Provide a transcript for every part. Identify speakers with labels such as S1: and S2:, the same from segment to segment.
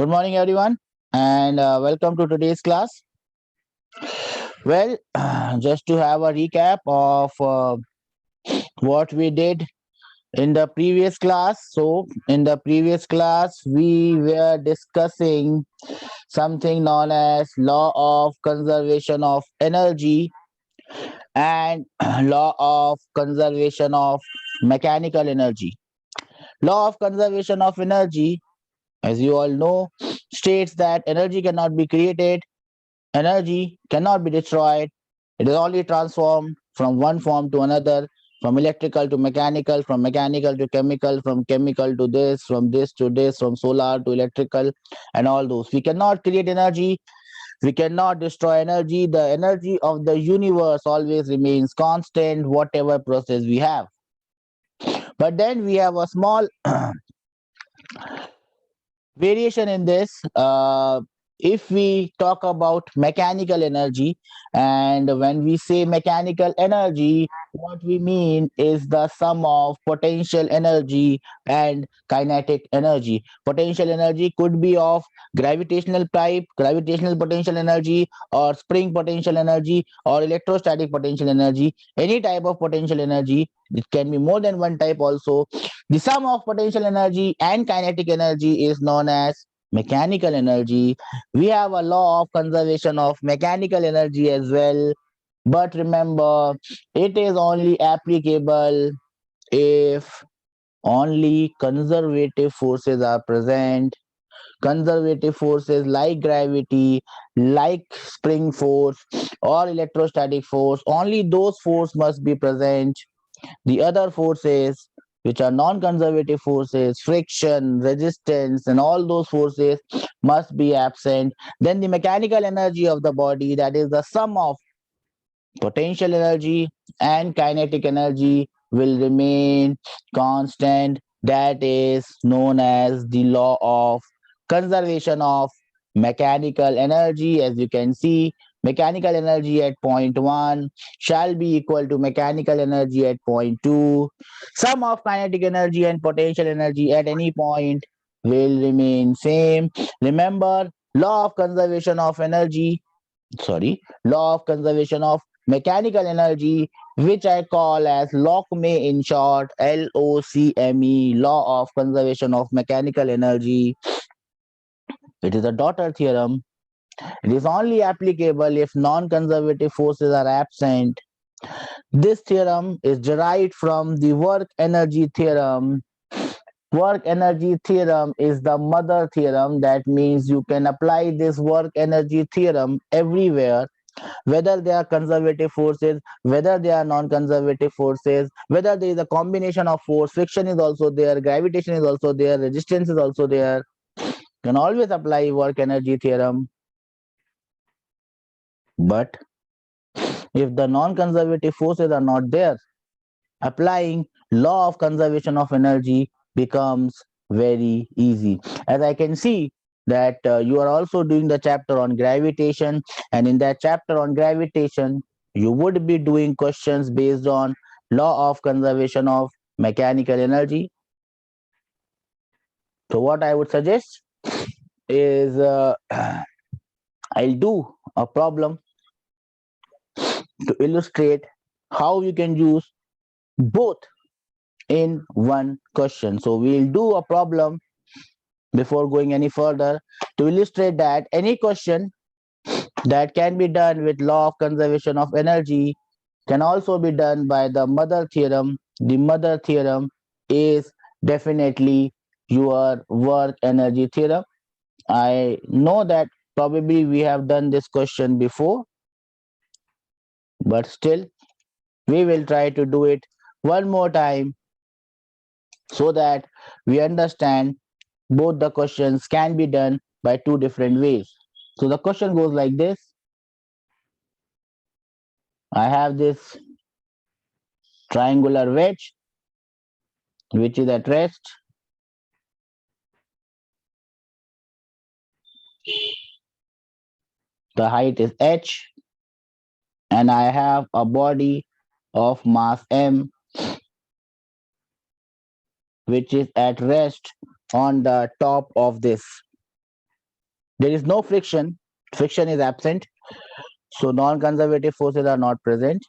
S1: Good morning, everyone, and welcome to today's class. Well, just to have a recap of what we did in the previous class. So, in the previous class, we were discussing something known as law of conservation of energy and law of conservation of mechanical energy. Law of conservation of energy, as you all know, states that energy cannot be created. Energy cannot be destroyed. It is only transformed from one form to another, from electrical to mechanical, from mechanical to chemical, from chemical to this, from this to this, from solar to electrical, and all those. We cannot create energy. We cannot destroy energy. The energy of the universe always remains constant, whatever process we have. But then we have a small variation in this. If we talk about mechanical energy, and when we say mechanical energy, what we mean is the sum of potential energy and kinetic energy. Potential energy could be of gravitational type, gravitational potential energy, or spring potential energy, or electrostatic potential energy. Any type of potential energy. It can be more than one type also. The sum of potential energy and kinetic energy is known as mechanical energy. We have a law of conservation of mechanical energy as well. But remember, it is only applicable if only conservative forces are present. Conservative forces like gravity, like spring force, or electrostatic force, only those forces must be present. The other forces, which are non-conservative forces, friction, resistance, and all those forces must be absent. Then the mechanical energy of the body, that is the sum of potential energy and kinetic energy, will remain constant. That is known as the law of conservation of mechanical energy. As you can see, mechanical energy at point 1 shall be equal to mechanical energy at point 2. Sum of kinetic energy and potential energy at any point will remain same. Remember, law of conservation of energy, law of conservation of mechanical energy, which I call as LOCME in short, LOCME, law of conservation of mechanical energy. It is a daughter theorem. It is only applicable if non-conservative forces are absent. This theorem is derived from the work energy theorem. Work energy theorem is the mother theorem. That means you can apply this work energy theorem everywhere, whether they are conservative forces, whether they are non-conservative forces, whether there is a combination of force. Friction is also there, gravitation is also there, resistance is also there. You can always apply work energy theorem. But if the non-conservative forces are not there, applying law of conservation of energy becomes very easy. As I can see that you are also doing the chapter on gravitation, and in that chapter on gravitation you would be doing questions based on law of conservation of mechanical energy. So what I would suggest is I'll do a problem to illustrate how you can use both in one question. So we'll do a problem before going any further to illustrate that any question that can be done with law of conservation of energy can also be done by the mother theorem. The mother theorem is definitely your work energy theorem. I know that probably we have done this question before, but still we will try to do it one more time so that we understand both the questions can be done by two different ways. So the question goes like this. I have this triangular wedge which is at rest. The height is h, and I have a body of mass m which is at rest on the top of this. There is no friction. Friction is absent. So non-conservative forces are not present.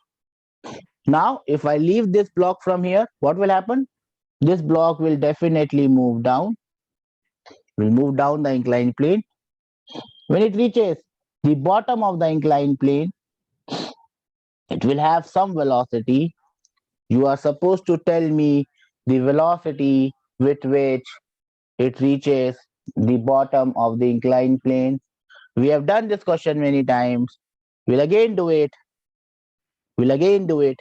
S1: Now, if I leave this block from here, what will happen? This block will definitely move down the inclined plane. When it reaches the bottom of the inclined plane, it will have some velocity. You are supposed to tell me the velocity with which it reaches the bottom of the inclined plane. We have done this question many times. We'll again do it. We'll again do it.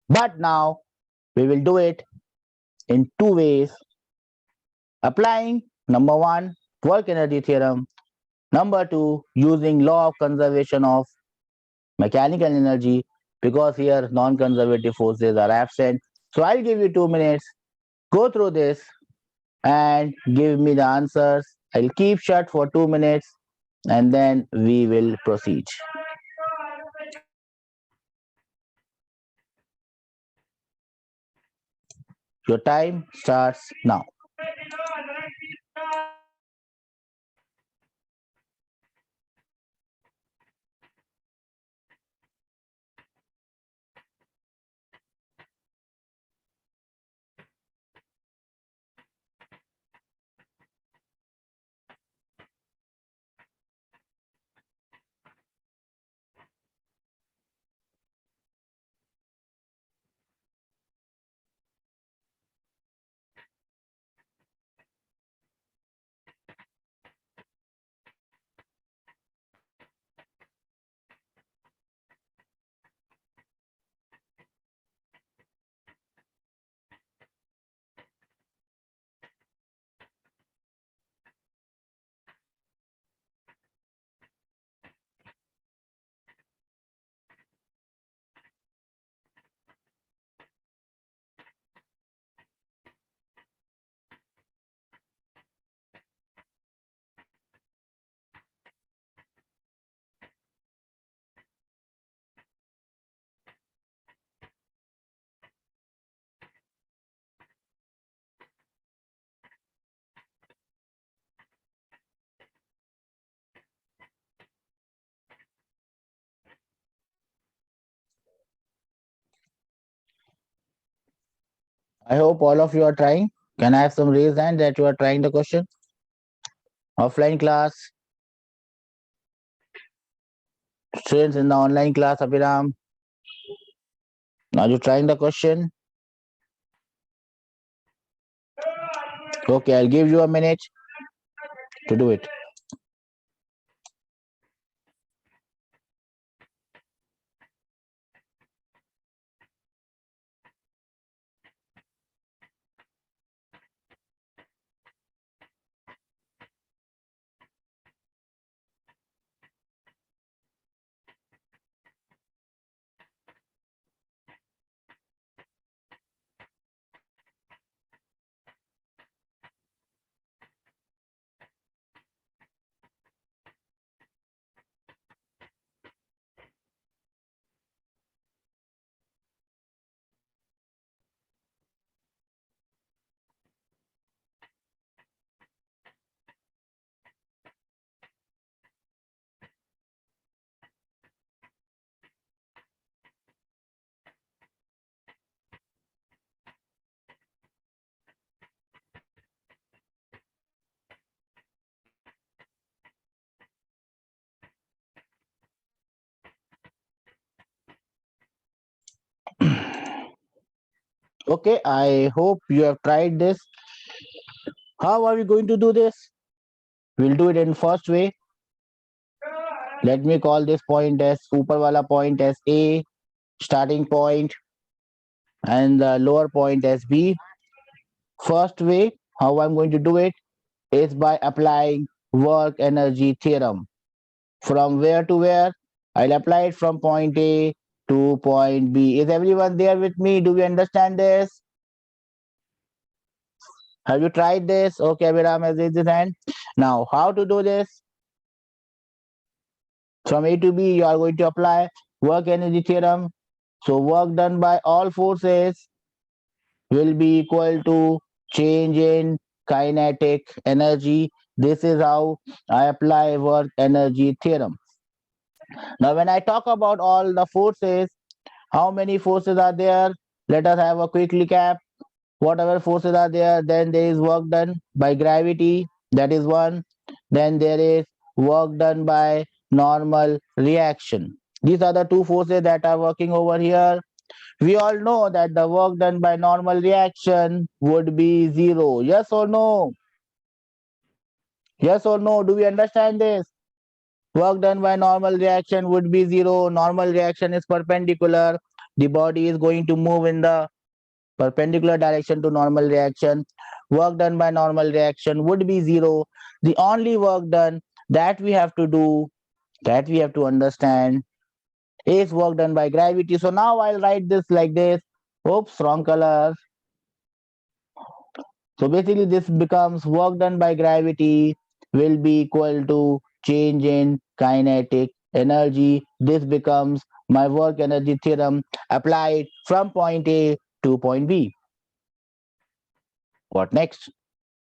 S1: But now we will do it in two ways. Applying number one, work energy theorem. Number two, using law of conservation of mechanical energy, because here non-conservative forces are absent. So I'll give you 2 minutes. Go through this and give me the answers. I'll keep shut for 2 minutes and then we will proceed. Your time starts now. I hope all of you are trying. Can I have some raised hand that you are trying the question? Offline class, students in the online class, Abhiram, are you trying the question? Okay, I'll give you a minute to do it. Okay, I hope you have tried this. How are we going to do this? We'll do it in first way. Let me call this point as upper wala point as A, starting point, and the lower point as B. First way, how I'm going to do it is by applying work energy theorem. From where to where? I'll apply it from point A to point B. Is everyone there with me? Do we understand this? Have you tried this? Okay, Abhiram has raised his hand. Now, how to do this? From A to B, you are going to apply work energy theorem. So, work done by all forces will be equal to change in kinetic energy. This is how I apply work energy theorem. Now, when I talk about all the forces, how many forces are there? Let us have a quick recap. Whatever forces are there, then there is work done by gravity, that is one. Then there is work done by normal reaction. These are the two forces that are working over here. We all know that the work done by normal reaction would be zero. Yes or no? Yes or no? Do we understand this? Work done by normal reaction would be zero. Normal reaction is perpendicular. The body is going to move in the perpendicular direction to normal reaction. Work done by normal reaction would be zero. The only work done that we have to do, that we have to understand, is work done by gravity. So now I'll write this like this. Oops, wrong color. So basically this becomes work done by gravity will be equal to change in kinetic energy. This becomes my work energy theorem applied from point A to point B. What next?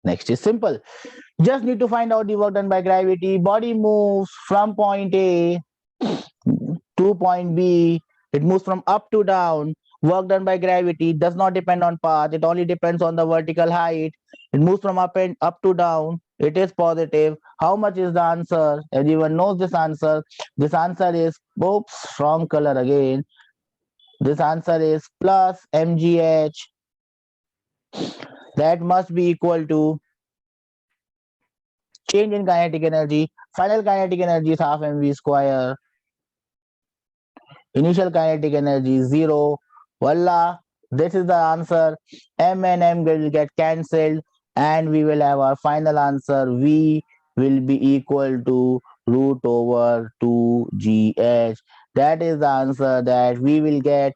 S1: Next is simple. Just need to find out the work done by gravity. Body moves from point A to point B. It moves from up to down. Work done by gravity does not depend on path. It only depends on the vertical height. It moves from up to down. It is positive. How much is the answer? Everyone knows this answer. This answer is, oops, wrong color again. This answer is plus mgh. That must be equal to change in kinetic energy. Final kinetic energy is half mv square. Initial kinetic energy is 0. Voila, this is the answer. M and M will get cancelled and we will have our final answer. V will be equal to root over 2gh. That is the answer that we will get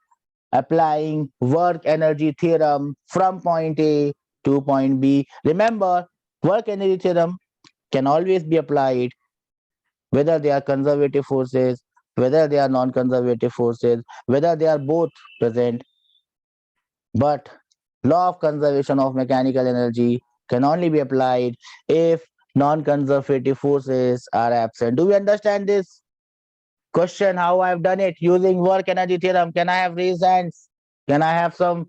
S1: applying work energy theorem from point A to point B. Remember, work energy theorem can always be applied whether they are conservative forces, whether they are non-conservative forces, whether they are both present. But law of conservation of mechanical energy can only be applied if non-conservative forces are absent. Do we understand this? Question how I've done it using work energy theorem. Can I have raised hands? Can I have some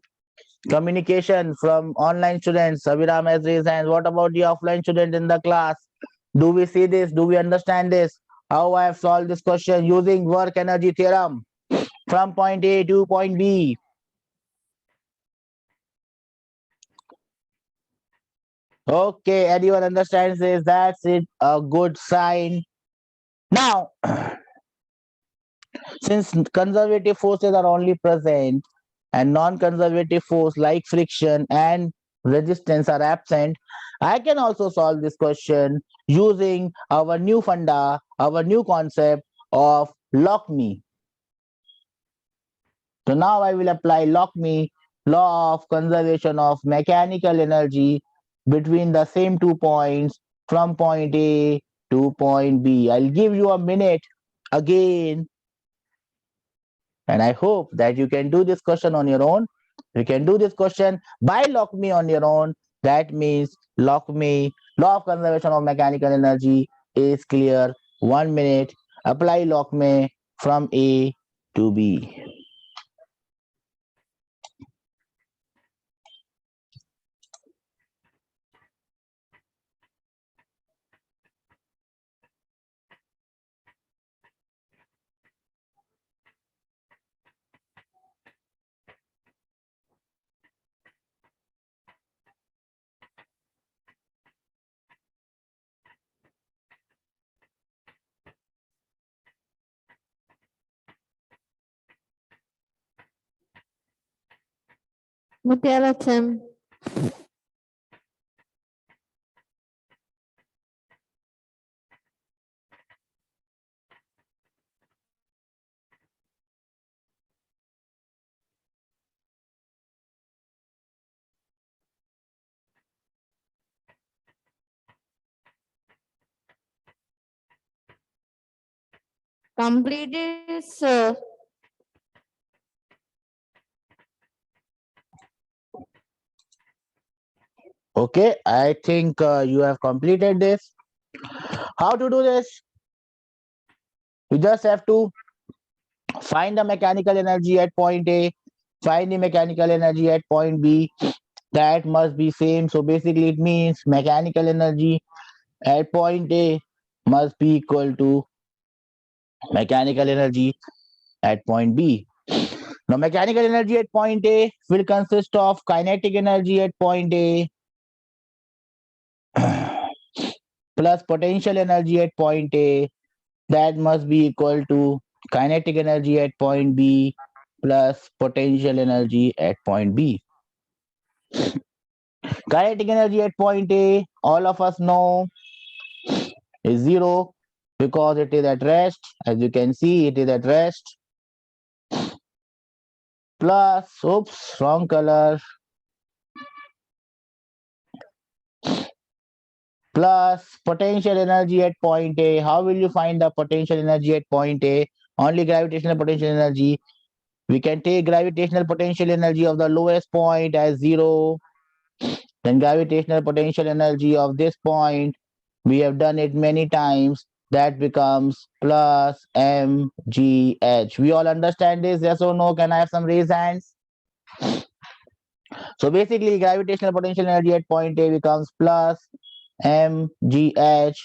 S1: communication from online students? Aviram has raised hands. What about the offline student in the class? Do we see this? Do we understand this? How I have solved this question using work energy theorem from point A to point B. Okay, everyone understands this. That's it. A good sign. Now, since conservative forces are only present and non-conservative force like friction and resistance are absent, I can also solve this question using our new funda, our new concept of lock-me. So now I will apply lock-me, law of conservation of mechanical energy between the same 2 points from point A to point B. I'll give you a minute again, and I hope that you can do this question on your own. You can do this question by lock-me on your own. That means lock-me, law of conservation of mechanical energy is clear. 1 minute. Apply lock-me from A to B.
S2: Mutiara Chem. Completed, sir.
S1: Okay, I think you have completed this. How to do this? You just have to find the mechanical energy at point A, find the mechanical energy at point B. That must be same. So basically it means mechanical energy at point A must be equal to mechanical energy at point B. Now mechanical energy at point A will consist of kinetic energy at point A plus potential energy at point A. That must be equal to kinetic energy at point B plus potential energy at point B. Kinetic energy at point A, all of us know, is zero because it is at rest. As you can see, it is at rest. Plus, oops, wrong color. Plus potential energy at point A. How will you find the potential energy at point A? Only gravitational potential energy. We can take gravitational potential energy of the lowest point as zero. Then gravitational potential energy of this point, we have done it many times. That becomes plus mgh. We all understand this? Yes or no? Can I have some raised hands? So basically, gravitational potential energy at point A becomes plus mgh.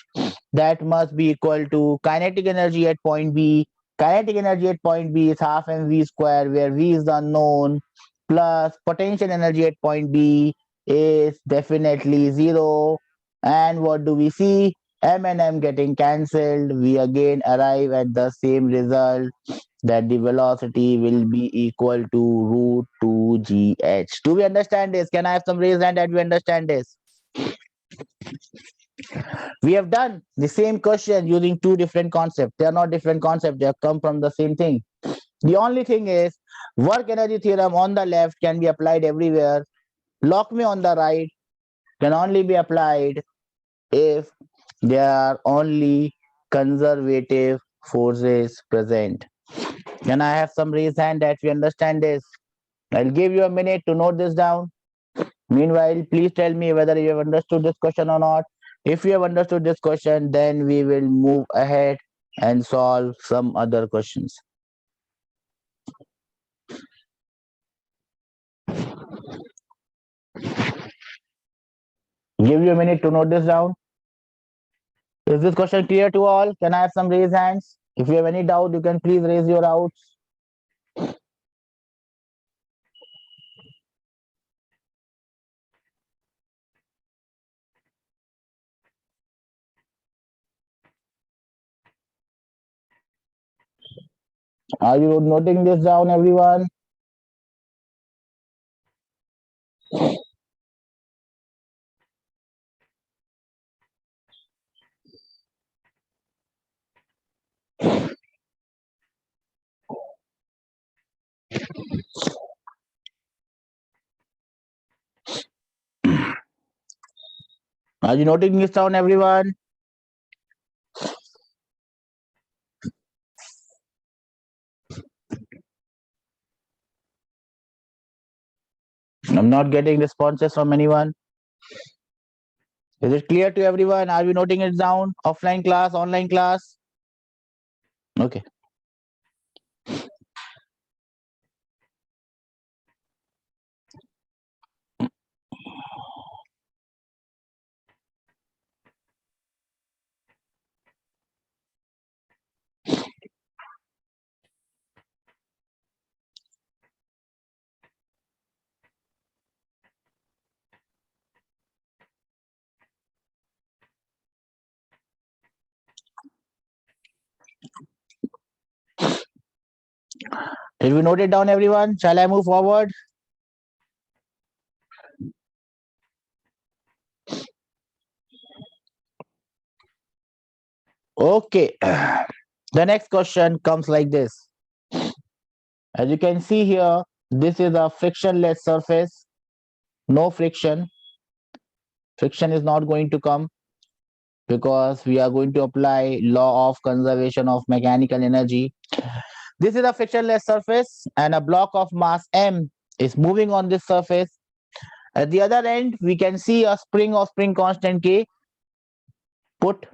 S1: That must be equal to kinetic energy at point B. Kinetic energy at point B is half mv square, where v is the unknown, plus potential energy at point B is definitely zero. And what do we see? M and M getting cancelled. We again arrive at the same result, that the velocity will be equal to root 2gh. Do we understand this? Can I have some raised hand that we understand this? We have done the same question using two different concepts. They are not different concepts, they have come from the same thing. The only thing is, work energy theorem on the left can be applied everywhere. Lockme on the right can only be applied if there are only conservative forces present. Can I have some raised hand that we understand this? I'll give you a minute to note this down. Meanwhile, please tell me whether you have understood this question or not. If you have understood this question, then we will move ahead and solve some other questions. Give you a minute to note this down. Is this question clear to all? Can I have some raised hands? If you have any doubt, you can please raise your doubts. Are you noting this down, everyone? Are you noting this down, everyone? I'm not getting responses from anyone. Is it clear to everyone? Are we noting it down? Offline class, online class? Okay. Did we note it down, everyone? Shall I move forward? Okay. The next question comes like this. As you can see here, this is a frictionless surface. No friction. Friction is not going to come because we are going to apply law of conservation of mechanical energy. This is a frictionless surface and a block of mass m is moving on this surface, At the other end, we can see a spring of spring constant K put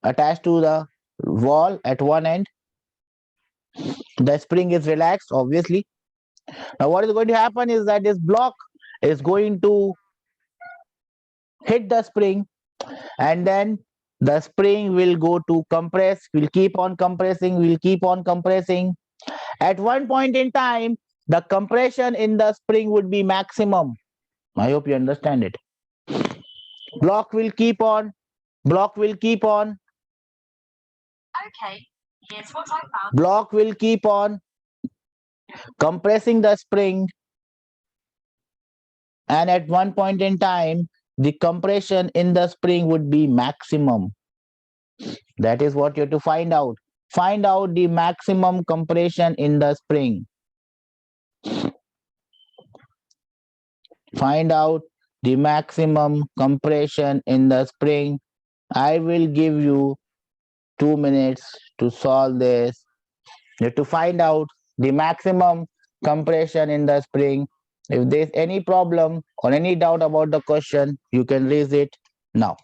S1: attached to the wall at one end. The spring is relaxed, obviously. Now, what is going to happen is that this block is going to hit the spring, and then the spring will go to compress, will keep on compressing, will keep on compressing. At one point in time, the compression in the spring would be maximum. I hope you understand it. Block will keep on, block will keep on.
S3: Okay, here's what I found.
S1: Block will keep on compressing the spring, and at one point in time, the compression in the spring would be maximum. That is what you have to find out. Find out the maximum compression in the spring. Find out the maximum compression in the spring. I will give you 2 minutes to solve this. You have to find out the maximum compression in the spring. If there's any problem or any doubt about the question, you can raise it now.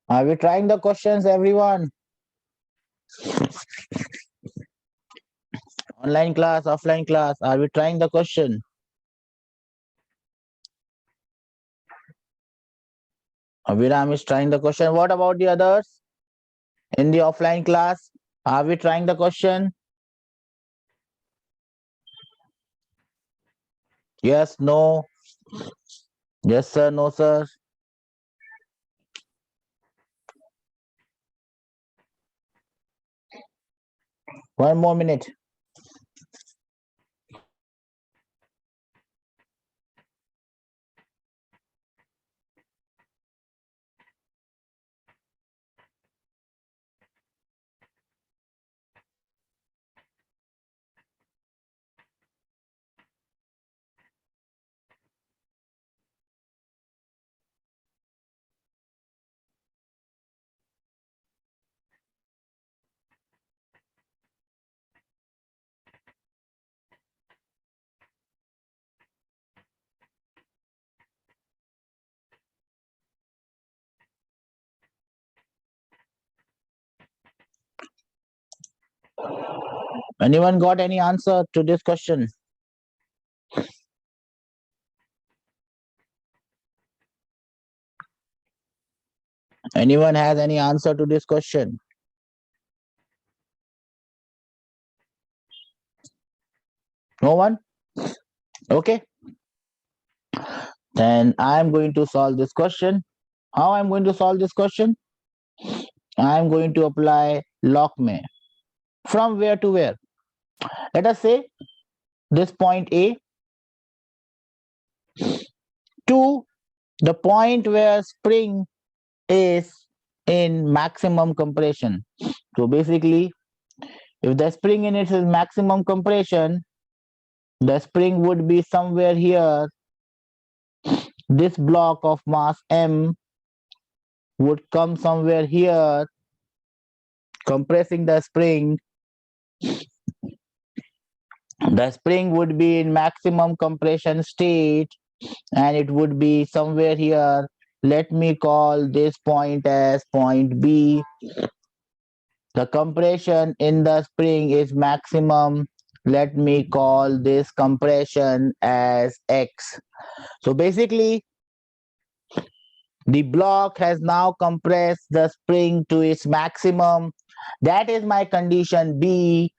S1: Are we trying the questions, everyone? Online class, offline class, are we trying the question? Aviram is trying the question. What about the others in the offline class? Are we trying the question? Yes, no. Yes, sir, no, sir. One more minute. Anyone got any answer to this question? Anyone has any answer to this question? No one? Okay. Then I'm going to solve this question. How I'm going to solve this question? I'm going to apply LOCME. From where to where? Let us say this point A to the point where spring is in maximum compression. So basically, if the spring in it is maximum compression, the spring would be somewhere here. This block of mass M would come somewhere here, compressing the spring. The spring would be in maximum compression state and it would be somewhere here. Let me call this point as point B. The compression in the spring is maximum. Let me call this compression as X. So basically, the block has now compressed the spring to its maximum. That is my condition B.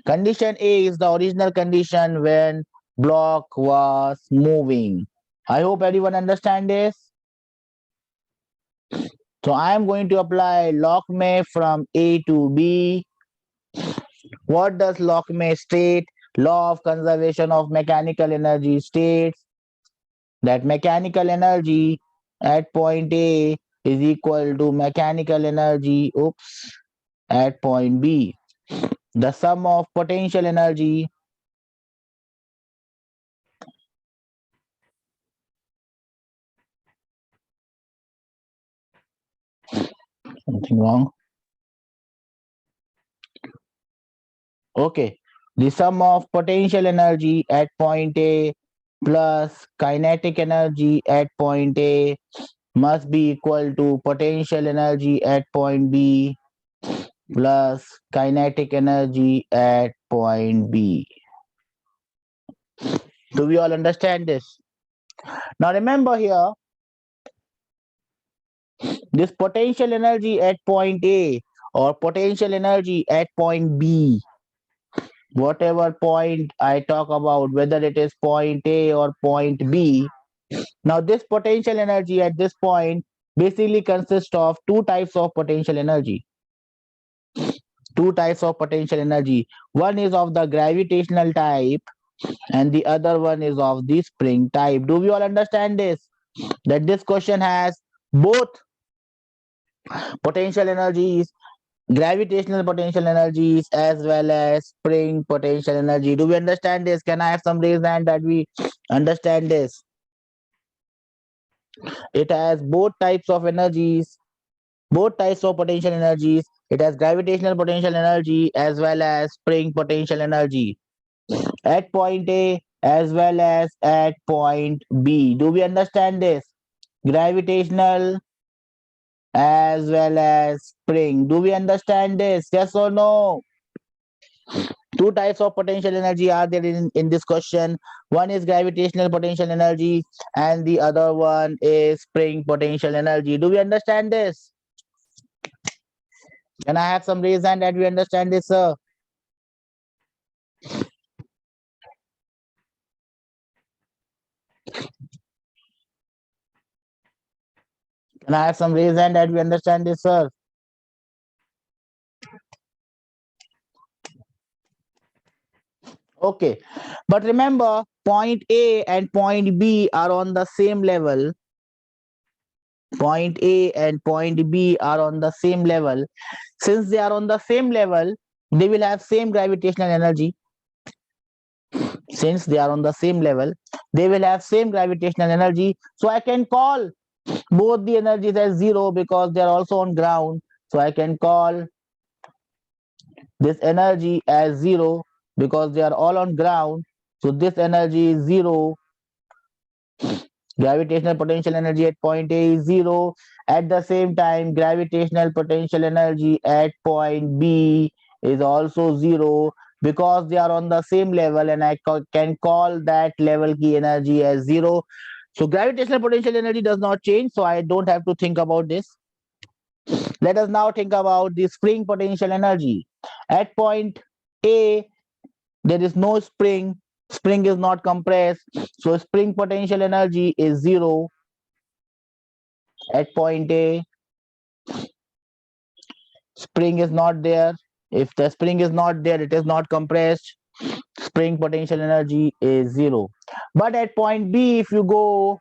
S1: Condition A is the original condition when block was moving. I hope everyone understand this. So I am going to apply Lockme from A to B. What does Lockme state? Law of conservation of mechanical energy states that mechanical energy at point A is equal to mechanical energy at point B. The sum of potential energy something wrong. Okay. The sum of potential energy at point A plus kinetic energy at point A must be equal to potential energy at point B plus kinetic energy at point B. Do we all understand this? Now remember here, this potential energy at point A or potential energy at point B, whatever point I talk about, whether it is point A or point B, now this potential energy at this point basically consists of two types of potential energy. Two types of potential energy. One is of the gravitational type and the other one is of the spring type. Do we all understand this? That this question has both potential energies, gravitational potential energies as well as spring potential energy. Do we understand this? Can I have some raised hand that we understand this? It has both types of energies, both types of potential energies. It has gravitational potential energy as well as spring potential energy at point A as well as at point B. Do we understand this? Gravitational as well as spring. Do we understand this? Yes or no? Two types of potential energy are there in this question. One is gravitational potential energy and the other one is spring potential energy. Do we understand this? Can I have some reason that we understand this, sir? Can I have some reason that we understand this, sir? Okay. But remember, point A and point B are on the same level. Point A and point B are on the same level. Since they are on the same level, they will have same gravitational energy. Since they are on the same level, they will have same gravitational energy. So I can call both the energies as zero because they are also on ground. So I can call this energy as zero because they are all on ground. So this energy is zero. Gravitational potential energy at point A is zero. At the same time, gravitational potential energy at point B is also zero because they are on the same level and I can call that level key energy as zero. So gravitational potential energy does not change, so I don't have to think about this. Let us now think about the spring potential energy. At point A, there is no spring. Spring is not compressed. So spring potential energy is zero at point A. Spring is not there. If the spring is not there, it is not compressed. Spring potential energy is zero. But at point B, if you go,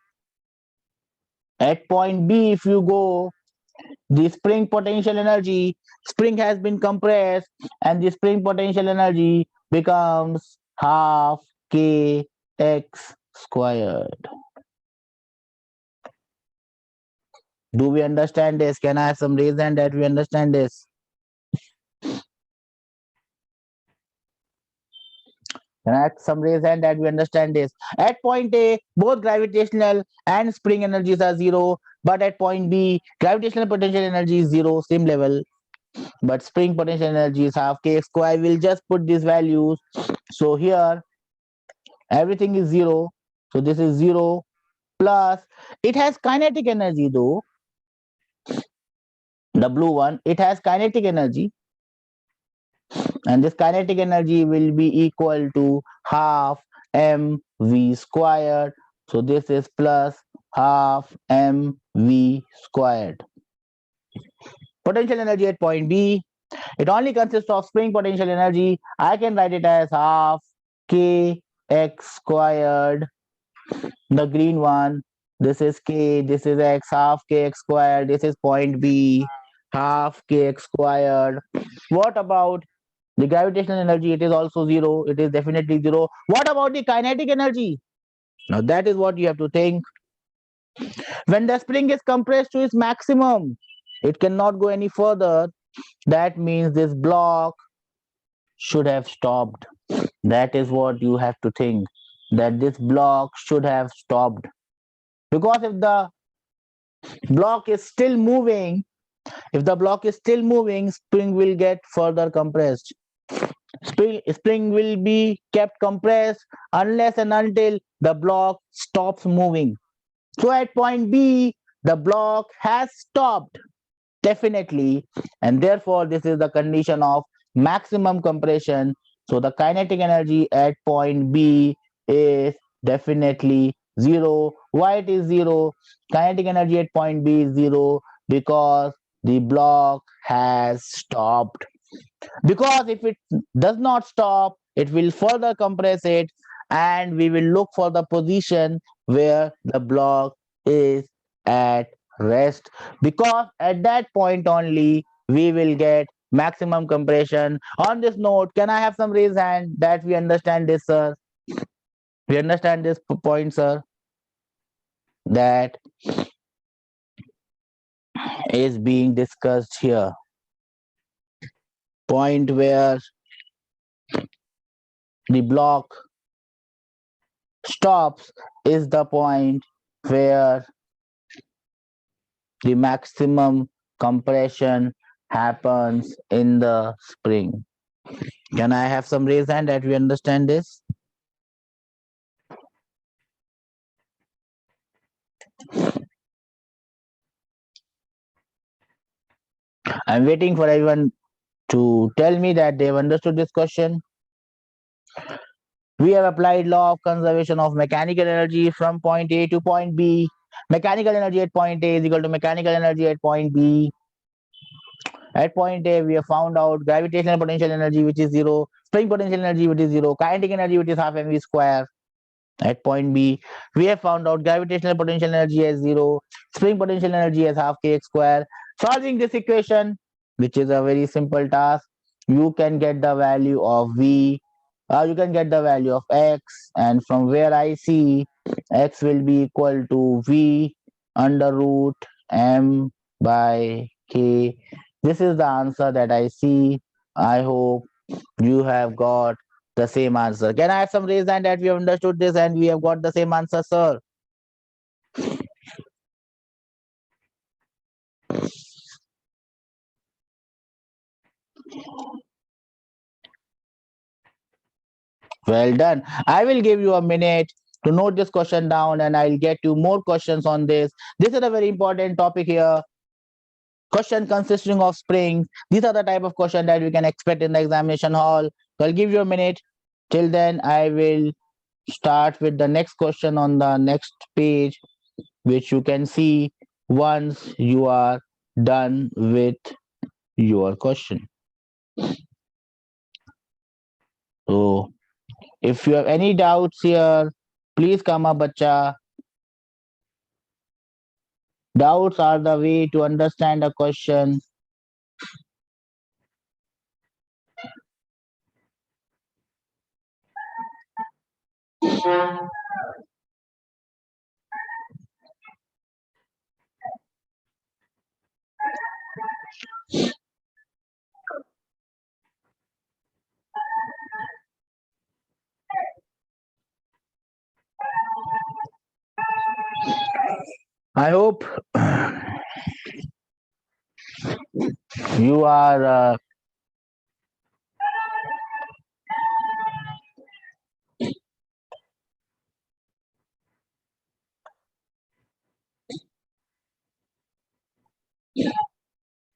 S1: the spring potential energy, spring has been compressed and the spring potential energy becomes half kx squared. Do we understand this? Can I have some raise hand that we understand this? Can I have some raise hand that we understand this? At point A, both gravitational and spring energies are zero, but at point B, gravitational potential energy is zero, same level, but spring potential energy is half k square. I will just put these values. So here everything is zero. So this is zero plus it has kinetic energy though. The blue one, it has kinetic energy, and this kinetic energy will be equal to half mv squared. So this is plus half mv squared. Potential energy at point B, it only consists of spring potential energy. I can write it as half kx squared. The green one, this is k, this is x, half kx squared. This is point B, half kx squared. What about the gravitational energy? It is also zero. It is definitely zero. What about the kinetic energy? Now that is what you have to think. When the spring is compressed to its maximum, it cannot go any further. That means this block should have stopped. That is what you have to think. That this block should have stopped. Because if the block is still moving, spring will get further compressed. Spring will be kept compressed unless and until the block stops moving. So at point B, the block has stopped definitely, and therefore this is the condition of maximum compression. So the kinetic energy at point B is definitely zero. Why it is zero? Kinetic energy at point B is zero because the block has stopped. Because if it does not stop, it will further compress it, and we will look for the position where the block is at rest, because at that point only we will get maximum compression. On this note, can I have some raise hand that we understand this, sir? We understand this point, sir, that is being discussed here. Point where the block stops is the point where the maximum compression happens in the spring. Can I have some raise hand that we understand this? I'm waiting for everyone to tell me that they've understood this question. We have applied law of conservation of mechanical energy from point A to point B. Mechanical energy at point A is equal to mechanical energy at point B. At point A, we have found out gravitational potential energy, which is zero, spring potential energy, which is zero, kinetic energy, which is half mv square. At point B, we have found out gravitational potential energy as zero, spring potential energy as half kx square. Solving this equation, which is a very simple task, you can get the value of v, you can get the value of x, and from where I see x will be equal to v under root m by k. This is the answer that I see. I hope you have got the same answer. Can I have some raise hand that we have understood this and we have got the same answer, sir? Well done. I will give you a minute to note this question down, and I'll get you more questions on this. This is a very important topic here. Question consisting of springs. These are the type of question that we can expect in the examination hall. So I'll give you a minute. Till then, I will start with the next question on the next page, which you can see once you are done with your question. So if you have any doubts here, please come up, bacha. Doubts are the way to understand a question. I hope you are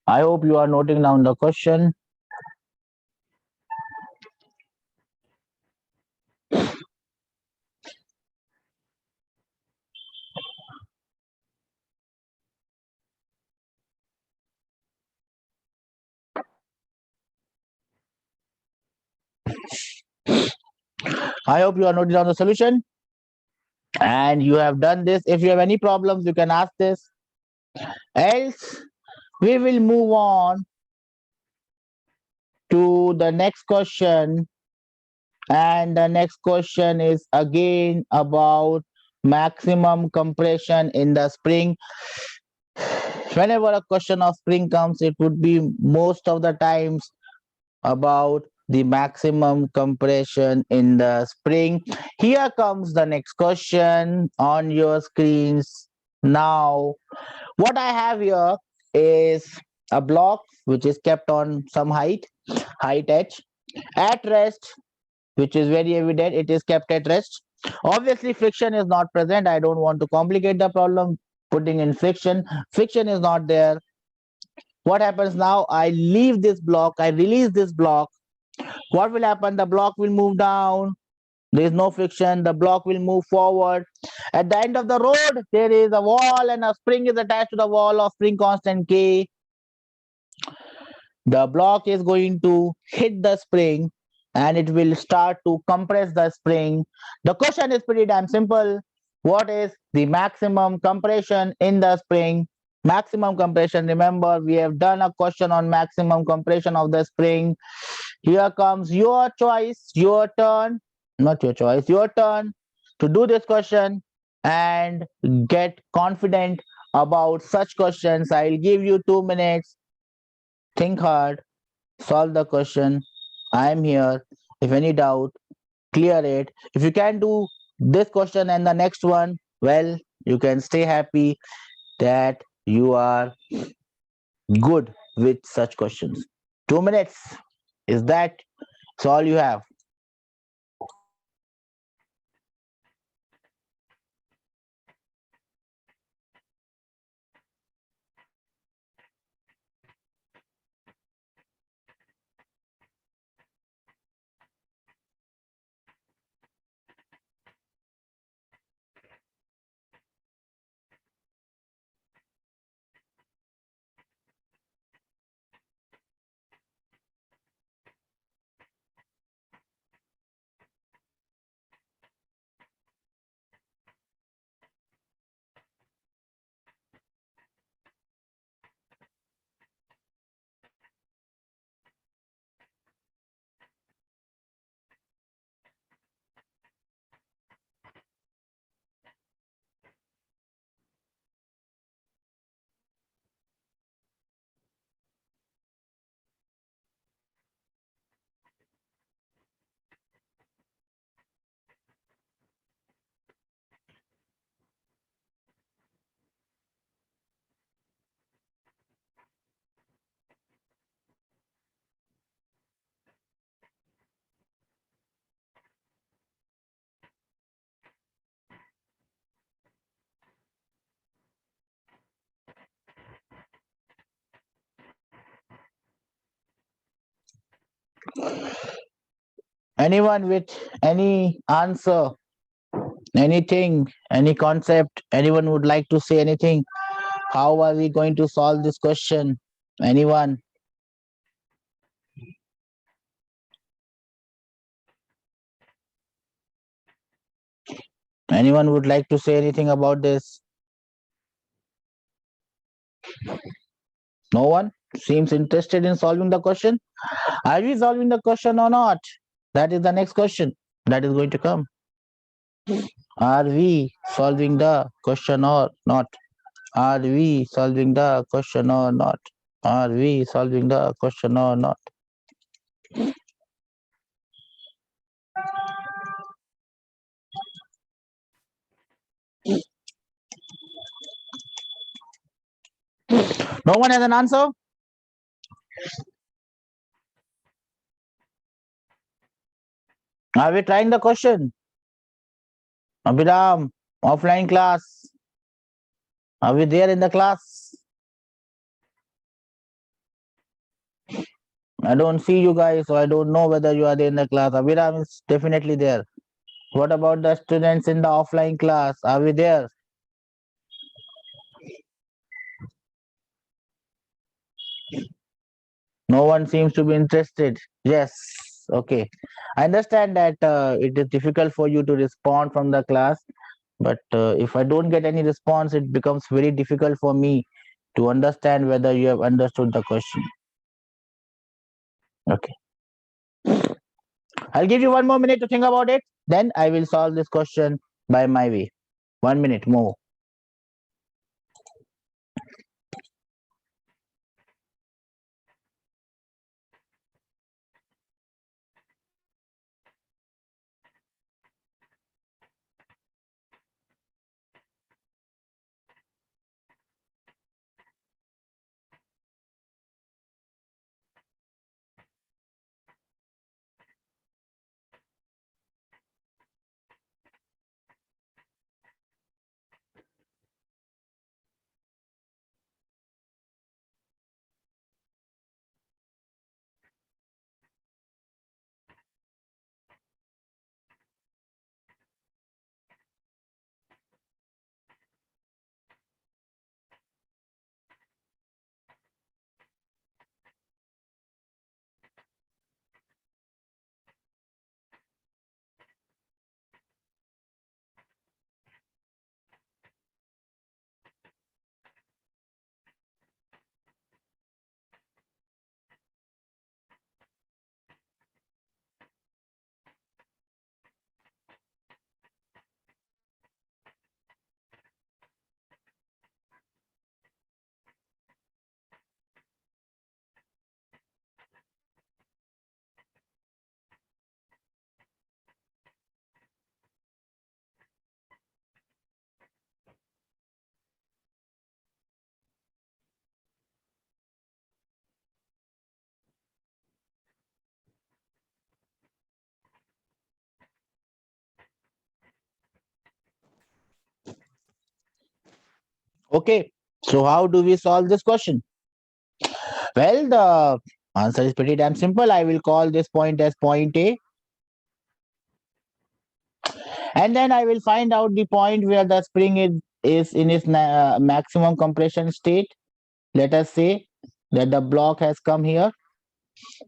S1: I hope you are noting down the question. I hope you are noting down the solution and you have done this. If you have any problems, you can ask this. Else, we will move on to the next question. And the next question is again about maximum compression in the spring. Whenever a question of spring comes, it would be most of the times about the maximum compression in the spring. Here comes the next question on your screens. Now, what I have here is a block which is kept on some height h. At rest, which is very evident, it is kept at rest. Obviously, friction is not present. I don't want to complicate the problem putting in friction. Friction is not there. What happens now? I leave this block, I release this block. What will happen? The block will move down. There is no friction. The block will move forward. At the end of the road, there is a wall and a spring is attached to the wall of spring constant K. The block is going to hit the spring and it will start to compress the spring. The question is pretty damn simple. What is the maximum compression in the spring? Maximum compression. Remember, we have done a question on maximum compression of the spring. Here comes your choice, your turn, not your choice, your turn to do this question and get confident about such questions. I'll give you 2 minutes. Think hard, solve the question. I am here. If any doubt, clear it. If you can do this question and the next one, well, you can stay happy that you are good with such questions. 2 minutes. Is that it's all you have? Anyone with any answer, anything, any concept, anyone would like to say anything? How are we going to solve this question? Anyone? Anyone would like to say anything about this? No one seems interested in solving the question. Are we solving the question or not? That is the next question that is going to come. Are we solving the question or not? Are we solving the question or not? Are we solving the question or not? No one has an answer? Are we trying the question? Abhiram, offline class. Are we there in the class? I don't see you guys, so I don't know whether you are there in the class. Abhiram is definitely there. What about the students in the offline class? Are we there? No one seems to be interested. Yes. Okay. I understand that it is difficult for you to respond from the class, but if I don't get any response, it becomes very difficult for me to understand whether you have understood the question. Okay. I'll give you 1 more minute to think about it. Then I will solve this question by my way. 1 minute more. Okay. So how do we solve this question? Well, the answer is pretty damn simple. I will call this point as point A, and then I will find out the point where the spring is in its maximum compression state. Let us say that the block has come here.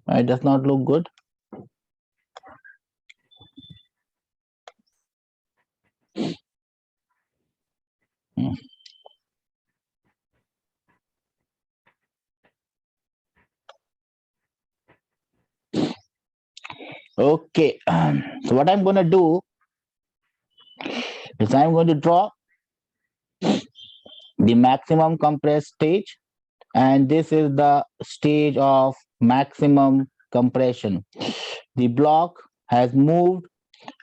S1: It does not look good. Hmm. Okay. So what I'm going to do is I'm going to draw the maximum compressed stage, and this is the stage of maximum compression. The block has moved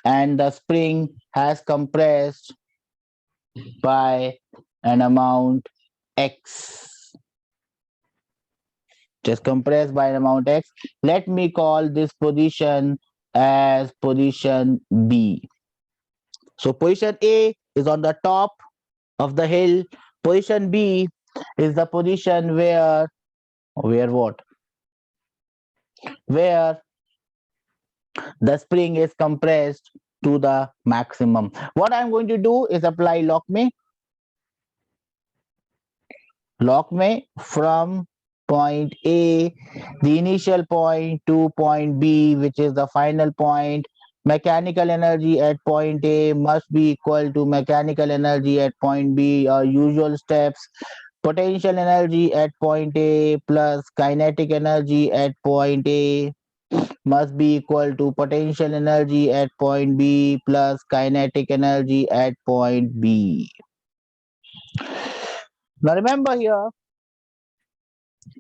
S1: and the spring has compressed by an amount x. Just compressed by an amount x. Let me call this position as position B. So position A is on the top of the hill. Position B is the position where what? Where the spring is compressed to the maximum. What I'm going to do is apply Lockme. Lockme from point A, the initial point, to point B, which is the final point. Mechanical energy at point A must be equal to mechanical energy at point B. Our usual steps: potential energy at point A plus kinetic energy at point A must be equal to potential energy at point B plus kinetic energy at point B. Now remember here,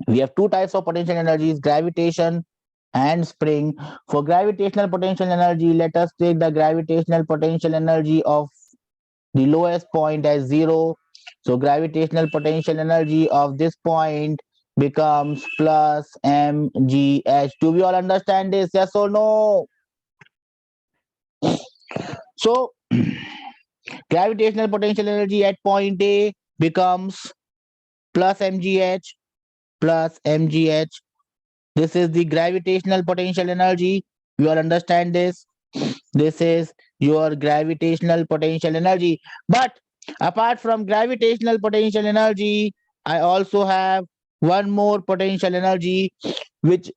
S1: we have two types of potential energies: gravitation and spring. For gravitational potential energy, let us take the gravitational potential energy of the lowest point as 0. So gravitational potential energy of this point becomes plus mgh. Do we all understand this? Yes or no? So gravitational potential energy at point A becomes plus mgh plus mgh. This is the gravitational potential energy. You all understand this? This is your gravitational potential energy. But apart from gravitational potential energy, I also have one more potential energy, which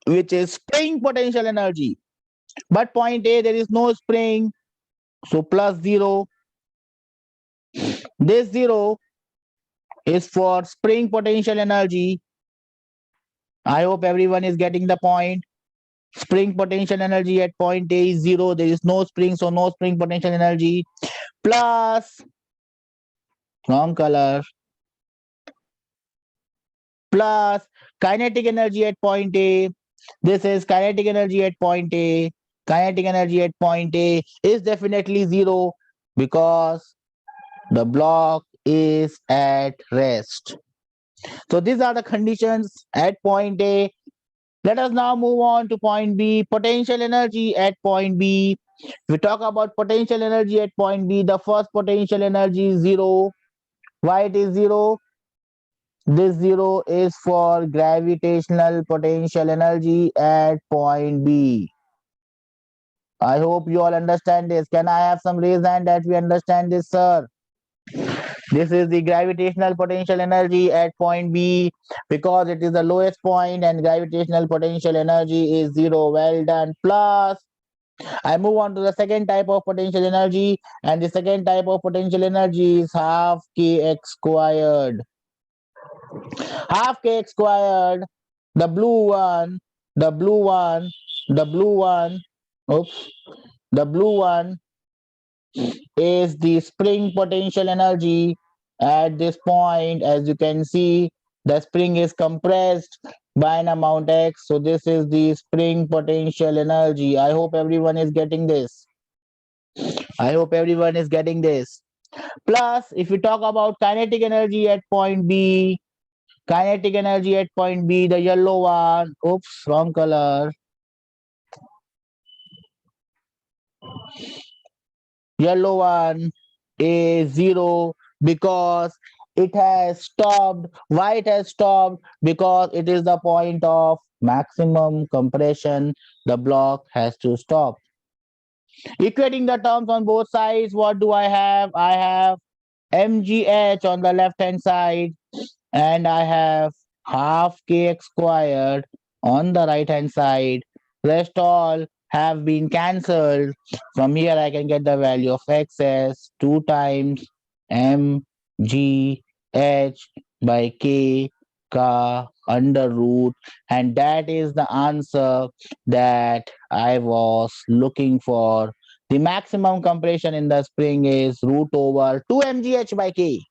S1: is spring potential energy. But point A, there is no spring, so plus zero. This zero is for spring potential energy. I hope everyone is getting the point. Spring potential energy at point A is zero. There is no spring, so no spring potential energy. Plus, wrong color, plus kinetic energy at point A. This is kinetic energy at point A. Kinetic energy at point A is definitely zero because the block is at rest. So these are the conditions at point A. Let us now move on to point B, potential energy at point B. If we talk about potential energy at point B, the first potential energy is zero. Why it is zero? This zero is for gravitational potential energy at point B. I hope you all understand this. Can I have some raise hand that we understand this, sir? This is the gravitational potential energy at point B because it is the lowest point and gravitational potential energy is zero. Well done. Plus, I move on to the second type of potential energy, and the second type of potential energy is half kx squared. Half kx squared, the blue one, the blue one, the blue one, oops, the blue one is the spring potential energy at this point. As you can see, the spring is compressed by an amount x. So this is the spring potential energy. I hope everyone is getting this. I hope everyone is getting this. Plus, if we talk about kinetic energy at point B, kinetic energy at point B, the yellow one, oops, wrong color. Yellow one is zero because it has stopped. Why it has stopped? Because it is the point of maximum compression. The block has to stop. Equating the terms on both sides, what do I have? I have mgh on the left hand side and I have half kx squared on the right hand side. Rest all have been cancelled. From here I can get the value of x as 2 times mgh by k ka under root, and that is the answer that I was looking for. The maximum compression in the spring is root over 2 mgh by k.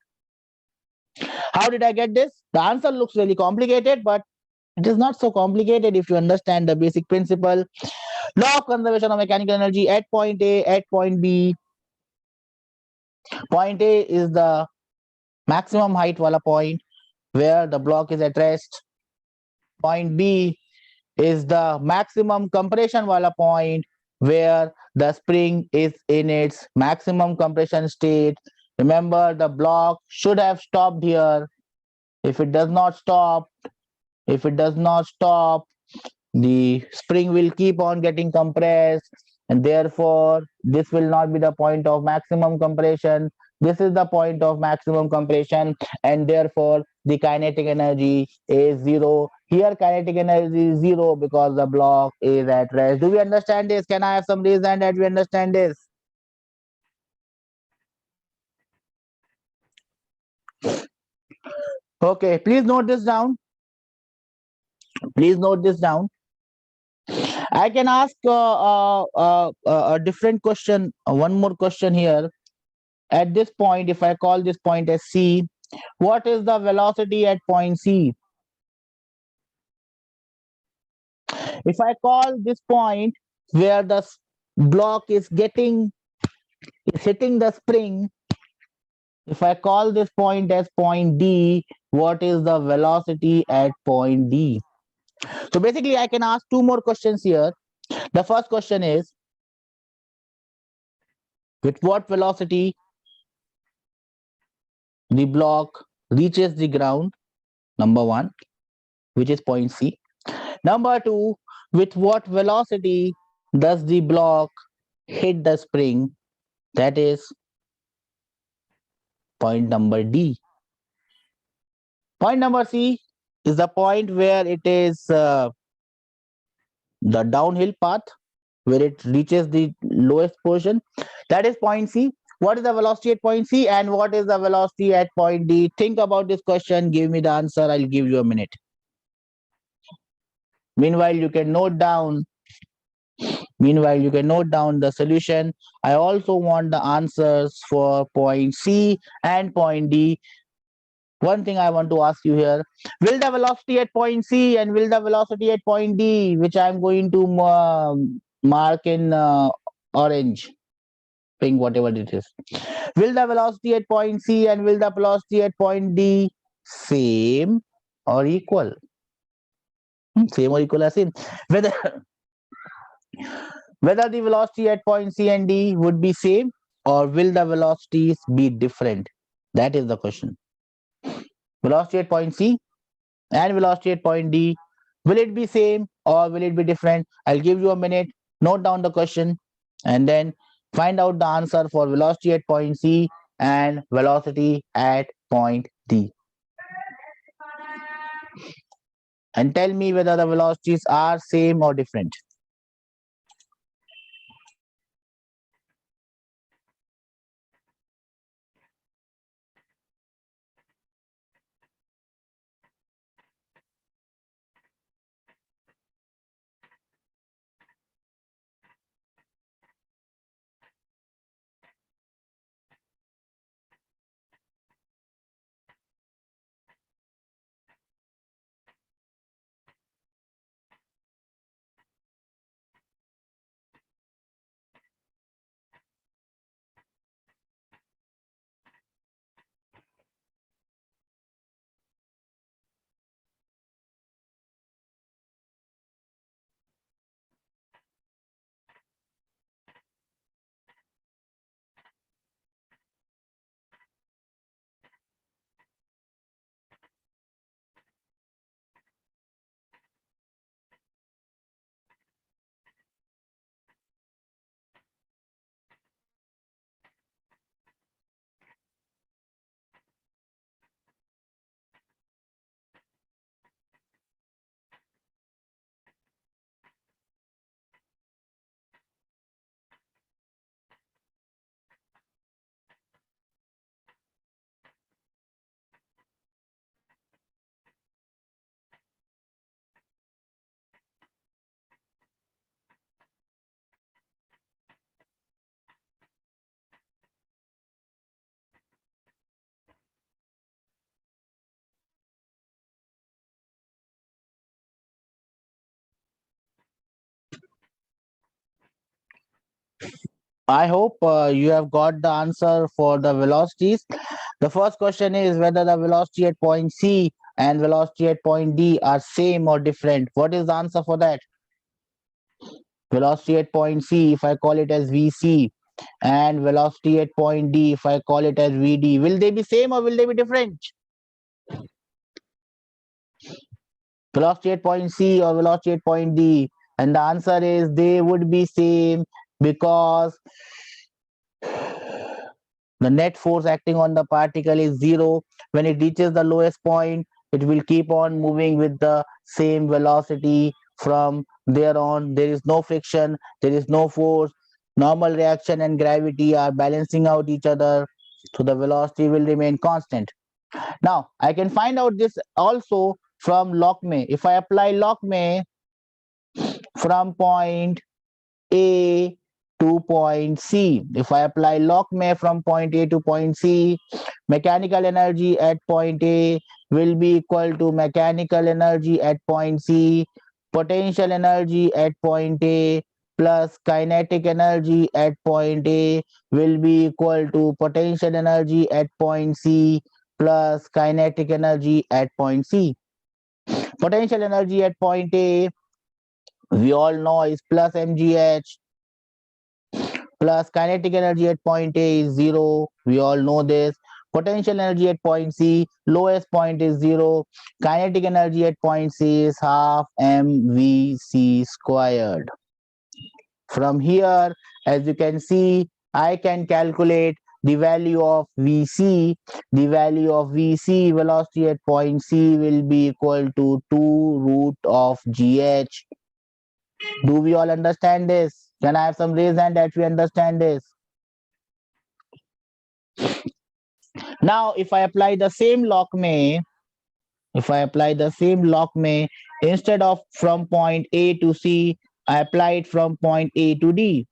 S1: How did I get this? The answer looks really complicated, but it is not so complicated if you understand the basic principle. Law of conservation of mechanical energy at point A, at point B. Point A is the maximum height wala point where the block is at rest. Point B is the maximum compression wala point where the spring is in its maximum compression state. Remember, the block should have stopped here. If it does not stop, the spring will keep on getting compressed, and therefore this will not be the point of maximum compression. This is the point of maximum compression, and therefore the kinetic energy is zero. Here kinetic energy is zero because the block is at rest. Do we understand this? Can I have some reason that we understand this? Okay, please note this down. Please note this down. I can ask a different question, one more question here. At this point, if I call this point as C, what is the velocity at point C? If I call this point where the block is hitting the spring, If I call this point as point D, what is the velocity at point D? So basically, I can ask two more questions here. The first question is, with what velocity the block reaches the ground? Number one, which is point C. Number two, with what velocity does the block hit the spring? That is point number D. Point number C is the point where it is the downhill path where it reaches the lowest portion. That is point C. What is the velocity at point C and what is the velocity at point D? Think about this question. Give me the answer. I'll give you a minute. Meanwhile, you can note down. Meanwhile, you can note down the solution. I also want the answers for point C and point D. One thing I want to ask you here, will the velocity at point C and will the velocity at point D, which I'm going to mark in orange, pink, whatever it is, will the velocity at point C and will the velocity at point D same or equal? Same or equal as in whether whether the velocity at point C and D would be same or will the velocities be different? That is the question. Velocity at point C and velocity at point D, will it be same or will it be different? I'll give you a minute, note down the question, and then find out the answer for velocity at point C and velocity at point D. And tell me whether the velocities are same or different. I hope you have got the answer for the velocities. The first question is whether the velocity at point C and velocity at point D are same or different. What is the answer for that? Velocity at point C, if I call it as VC, and velocity at point D, if I call it as VD, will they be same or will they be different? Velocity at point C or velocity at point D? And the answer is they would be same because the net force acting on the particle is zero. When it reaches the lowest point, it will keep on moving with the same velocity from there on. There is no friction, there is no force. Normal reaction and gravity are balancing out each other, so the velocity will remain constant. Now, I can find out this also from Lockme. If I apply Lockme from point A to point C. If I apply Lockme from point A to point C, mechanical energy at point A will be equal to mechanical energy at point C, potential energy at point A plus kinetic energy at point A will be equal to potential energy at point C plus kinetic energy at point C. Potential energy at point A, we all know, is plus mgh, plus kinetic energy at point A is 0. We all know this. Potential energy at point C, lowest point is 0. Kinetic energy at point C is half mvc squared. From here, as you can see, I can calculate the value of Vc. The value of Vc, velocity at point C, will be equal to 2 root of gh. Do we all understand this? Can I have some raise hand that we understand this? Now, if I apply the same Lockme, instead of from point A to C, I apply it from point A to D.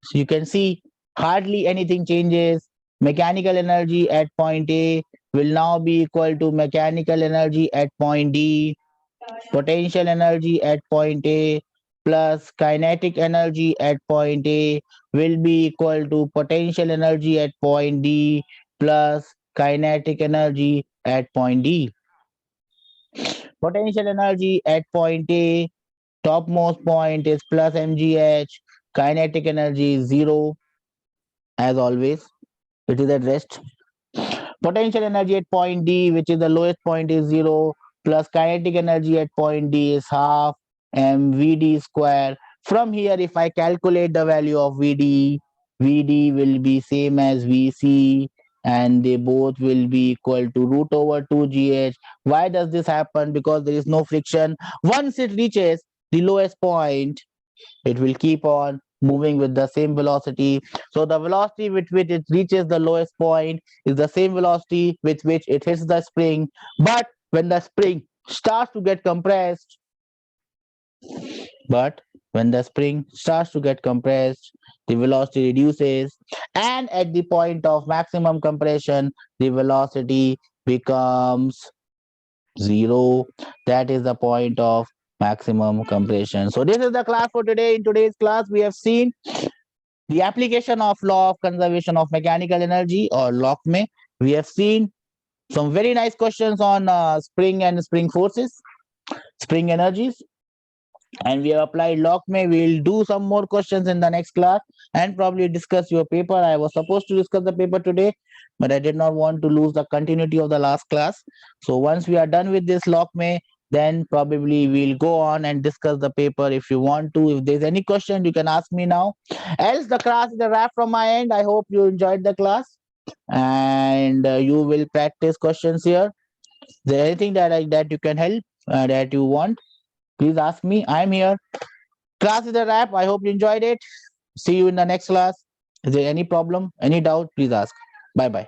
S1: So you can see hardly anything changes. Mechanical energy at point A will now be equal to mechanical energy at point D. Potential energy at point A plus kinetic energy at point A will be equal to potential energy at point D plus kinetic energy at point D. Potential energy at point A, topmost point, is plus mgh. Kinetic energy is 0, as always. It is at rest. Potential energy at point D, which is the lowest point, is 0, plus kinetic energy at point D is half mvd square. From here, if I calculate the value of Vd will be same as Vc, and they both will be equal to root over 2gh. Why does this happen? Because there is no friction. Once it reaches the lowest point, it will keep on moving with the same velocity. So the velocity with which it reaches the lowest point is the same velocity with which it hits the spring. But when the spring starts to get compressed, the velocity reduces, and at the point of maximum compression, the velocity becomes 0. That is the point of maximum compression. So this is the class for today. In today's class, we have seen the application of law of conservation of mechanical energy, or LOCME. We have seen some very nice questions on spring and spring forces, spring energies, and we have applied LOCME. We'll do some more questions in the next class and probably discuss your paper. I was supposed to discuss the paper today, but I did not want to lose the continuity of the last class. So once we are done with this LOCME, then probably we'll go on and discuss the paper if you want to. If there's any question, you can ask me now. Else, the class is a wrap from my end. I hope you enjoyed the class, and you will practice questions here. Is there anything that you can help, that you want? Please ask me. I'm here. Class is a wrap. I hope you enjoyed it. See you in the next class. Is there any problem, any doubt? Please ask. Bye bye.